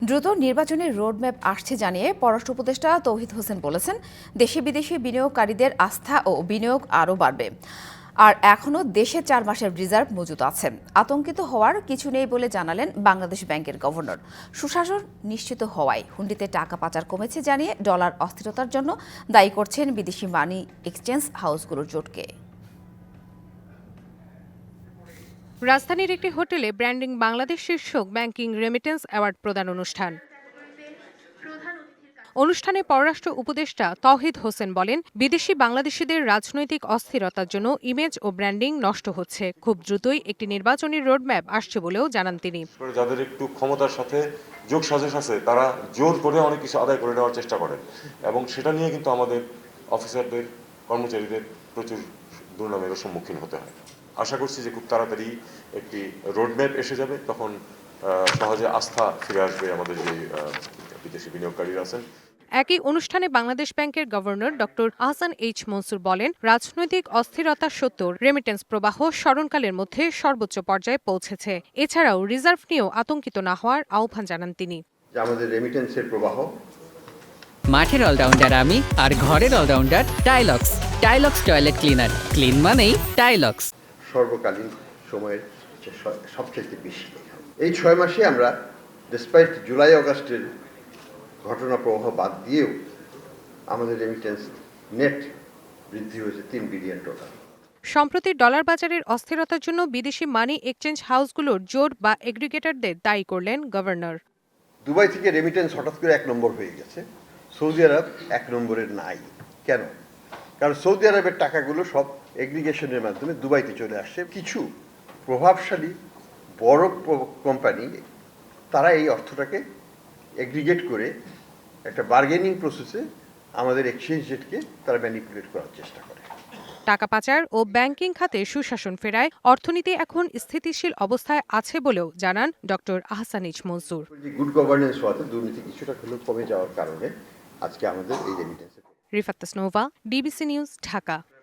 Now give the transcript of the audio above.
দ্রুত নির্বাচনের রোডম্যাপ আসছে জানিয়ে পররাষ্ট্র উপদেষ্টা তৌহিদ হোসেন বলেছেন, দেশে বিদেশি বিনিয়োগকারীদের আস্থা ও বিনিয়োগ আরও বাড়বে। আর এখনও দেশে 4 মাসের রিজার্ভ মজুত আছে। আতঙ্কিত হওয়ার কিছু নেই বলে জানালেন বাংলাদেশ ব্যাংকের গভর্নর। সুশাসন নিশ্চিত হওয়ায় হুন্ডিতে টাকা পাচার কমেছে জানিয়ে ডলার অস্থিরতার জন্য দায়ী করছেন বিদেশি মানি এক্সচেঞ্জ হাউসগুলোর জোটকে। রাজধানীর একটি হোটেলে ব্র্যান্ডিং বাংলাদেশ শীর্ষক ব্যাংকিং রেমিটেন্স অ্যাওয়ার্ড প্রদান অনুষ্ঠানে পররাষ্ট্র উপদেষ্টা তৌহিদ হোসেন বলেন, বিদেশি বাংলাদেশিদের রাজনৈতিক অস্থিরতার জন্য ইমেজ ও ব্র্যান্ডিং নষ্ট হচ্ছে। খুব দ্রুতই একটি নির্বাচনী রোডম্যাপ আসছে বলেও জানান তিনি। যাদের একটু ক্ষমতার সাথে যোগ সাজশ আছে তারা জোর করে অনেক কিছু আদায় করে নেওয়ার চেষ্টা করেন, এবং সেটা নিয়ে কিন্তু আমাদের অফিসারদের কর্মচারীদের প্রচুর দুর্নামেরও সম্মুখীন হতে হয়। আশা করছি যে খুব তাড়াতাড়ি একটি রোডম্যাপ এসে যাবে, তখন সহজে আস্থা ফিরে আসবে আমাদের যে বিদেশি বিনিয়োগকারীরা আছেন। একই অনুষ্ঠানে বাংলাদেশ ব্যাংকের governor doctor Ahsan H Mansur বলেন, রাজনৈতিক অস্থিরতা সত্ত্বেও রেমিটেন্স প্রবাহ স্মরণকালের মধ্যে সর্বোচ্চ পর্যায়ে পৌঁছেছে। এছাড়াও রিজার্ভ নিয়েও আতঙ্কিত না হওয়ার আহ্বান জানান তিনি। আমাদের রেমিটেন্সের প্রবাহ, মাঠের অলরাউন্ডার আমি, আর ঘরের allrounder Tylox. Tylox toilet cleaner, clean মানেই টাইলক্স। সর্বকালীন সময়ের সবচেয়ে বেশি। এই 6 মাসে আমরা ডিসপাইট জুলাই আগস্টের ঘটনা প্রবাহ বাদ দিয়েও আমাদের রেমিটেন্স নেট বৃদ্ধি হয়েছে 3 বিলিয়ন ডলার। সম্প্রতি ডলার বাজারের অস্থিরতার জন্য বিদেশি মানি এক্সচেঞ্জ হাউসগুলোর জোট বা এগ্রিগেটরদের দায়ী করলেন গভর্নর। দুবাই থেকে রেমিটেন্স হঠাৎ করে 1 নম্বর হয়ে গেছে, সৌদি আরব 1 নম্বরে নাই। কেন? কারণ সৌদি আরবের টাকাগুলো সব এগ্রিগেশনের মাধ্যমে দুবাইতে চলে আসছে। কিছু প্রভাবশালী বড় কোম্পানি তারা এই অর্থটাকে এগ্রিগেট করে একটা বার্গেনিং প্রসেসে আমাদের এক্সচেঞ্জ রেটকে তারা ম্যানিপুলেট করার চেষ্টা করে। টাকা পাচার ও ব্যাংকিং খাতে সুশাসন ফেরায় অর্থনীতি এখন স্থিতিশীল অবস্থায় আছে বলেও জানান doctor Ahsan H Mansur. Good governance হওয়াতে দুর্নীতি কিছুটা হলেও কমে যাওয়ার কারণে আজকে আমাদের এই remittance. Rifat Tasnova, DBC news, Dhaka.